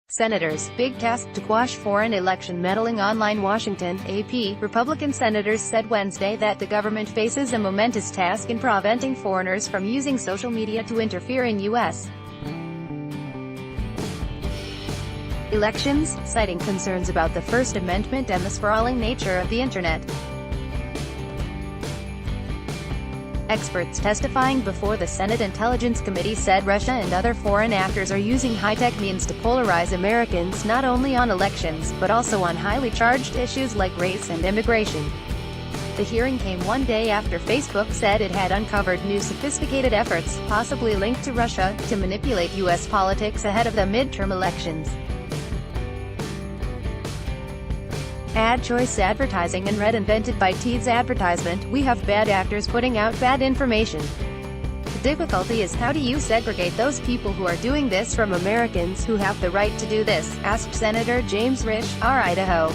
Senators, big task to quash foreign election meddling. Online Washington, AP, Republican senators said Wednesday that the government faces a momentous task in preventing foreigners from using social media to interfere in U.S. elections, citing concerns about the First Amendment and the sprawling nature of the Internet. Experts testifying before the Senate Intelligence Committee said Russia and other foreign actors are using high-tech means to polarize Americans not only on elections, but also on highly charged issues like race and immigration. The hearing came one day after Facebook said it had uncovered new sophisticated efforts, possibly linked to Russia, to manipulate U.S. politics ahead of the midterm elections. Ad choice advertising and invented by Teed's advertisement. We have bad actors putting out bad information. The difficulty is how do you segregate those people who are doing this from Americans who have the right to do this, asked Senator James Risch, R. Idaho.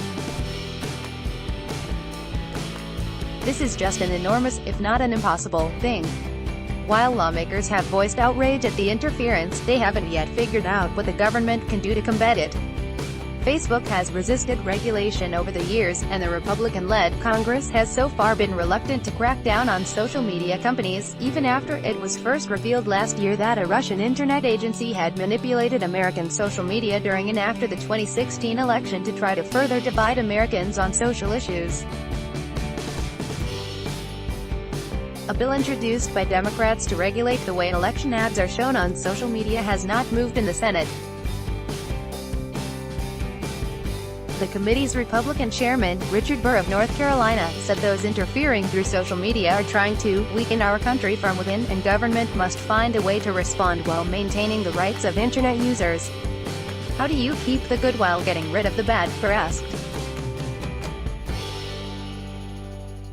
This is just an enormous, if not an impossible, thing. While lawmakers have voiced outrage at the interference, they haven't yet figured out what the government can do to combat it. Facebook has resisted regulation over the years, and the Republican-led Congress has so far been reluctant to crack down on social media companies, even after it was first revealed last year that a Russian internet agency had manipulated American social media during and after the 2016 election to try to further divide Americans on social issues. A bill introduced by Democrats to regulate the way election ads are shown on social media has not moved in the Senate. The committee's Republican chairman, Richard Burr of North Carolina, said those interfering through social media are trying to weaken our country from within, and government must find a way to respond while maintaining the rights of Internet users. How do you keep the good while getting rid of the bad? Burr asked.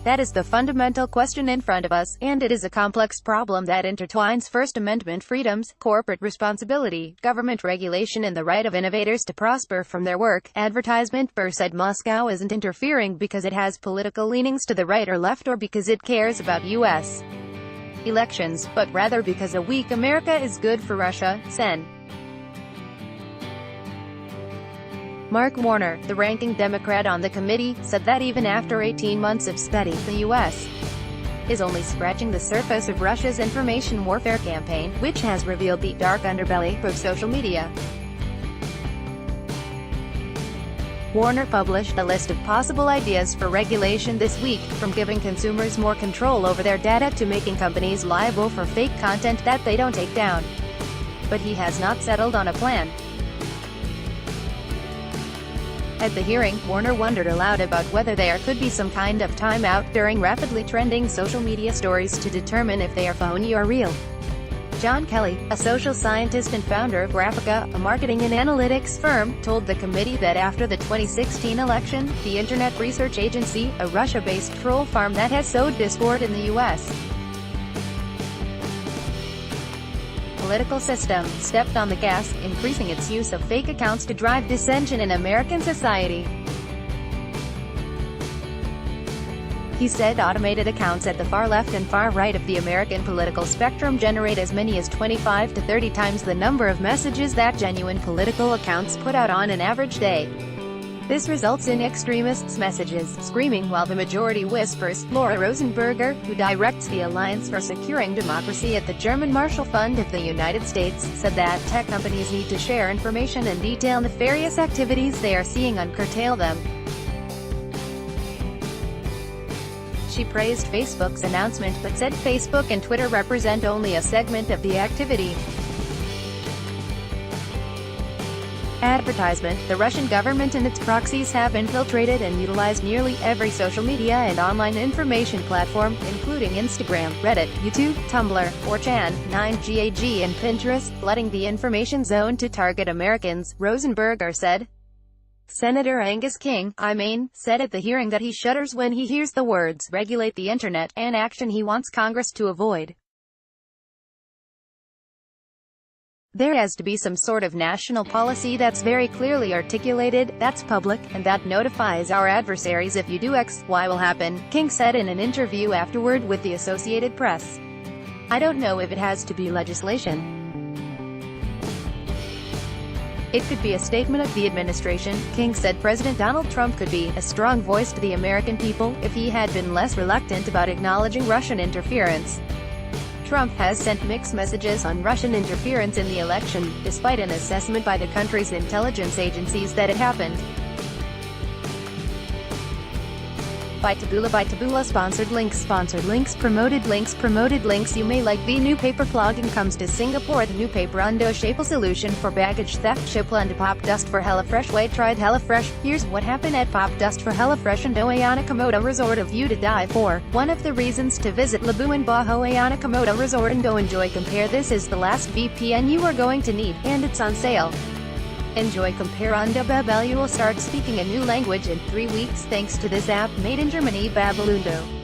That is the fundamental question in front of us, and it is a complex problem that intertwines First Amendment freedoms, corporate responsibility, government regulation and the right of innovators to prosper from their work. Advertisement. Burr said Moscow isn't interfering because it has political leanings to the right or left or because it cares about U.S. elections, but rather because a weak America is good for Russia. Sen. Mark Warner, the ranking Democrat on the committee, said that even after 18 months of study, the U.S. is only scratching the surface of Russia's information warfare campaign, which has revealed the dark underbelly of social media. Warner published a list of possible ideas for regulation this week, from giving consumers more control over their data to making companies liable for fake content that they don't take down. But he has not settled on a plan. At the hearing, Warner wondered aloud about whether there could be some kind of timeout during rapidly trending social media stories to determine if they are phony or real. John Kelly, a social scientist and founder of Graphica, a marketing and analytics firm, told the committee that after the 2016 election, the Internet Research Agency, a Russia-based troll farm that has sowed discord in the U.S. political system, stepped on the gas, increasing its use of fake accounts to drive dissension in American society. He said automated accounts at the far left and far right of the American political spectrum generate as many as 25 to 30 times the number of messages that genuine political accounts put out on an average day. This results in extremists' messages, screaming while the majority whispers. Laura Rosenberger, who directs the Alliance for Securing Democracy at the German Marshall Fund of the United States, said that tech companies need to share information and detail nefarious activities they are seeing and curtail them. She praised Facebook's announcement but said Facebook and Twitter represent only a segment of the activity. Advertisement. The Russian government and its proxies have infiltrated and utilized nearly every social media and online information platform, including Instagram, Reddit, YouTube, Tumblr, 4chan, 9gag and Pinterest, flooding the information zone to target Americans, Rosenberger said. Senator Angus King, said at the hearing that he shudders when he hears the words, regulate the Internet, an action he wants Congress to avoid. There has to be some sort of national policy that's very clearly articulated, that's public, and that notifies our adversaries if you do X, Y will happen, King said in an interview afterward with the Associated Press. I don't know if it has to be legislation. It could be a statement of the administration. King said President Donald Trump could be a strong voice to the American people if he had been less reluctant about acknowledging Russian interference. Trump has sent mixed messages on Russian interference in the election, despite an assessment by the country's intelligence agencies that it happened. By Taboola sponsored links promoted links. You may like the new paper plugin comes to Singapore. The new paper undo shape solution for baggage theft. Shipland Pop Dust for HelloFresh. Wait, tried HelloFresh. Here's what happened at Pop Dust for HelloFresh and Oyana Komodo Resort. A view to die for. One of the reasons to visit Labuan Bajo Oyana Komodo Resort and enjoy. Compare. This is the last VPN you are going to need, and it's on sale. Enjoy. Compare. Unda Babel. You will start speaking a new language in 3 weeks thanks to this app made in Germany. Babelundo.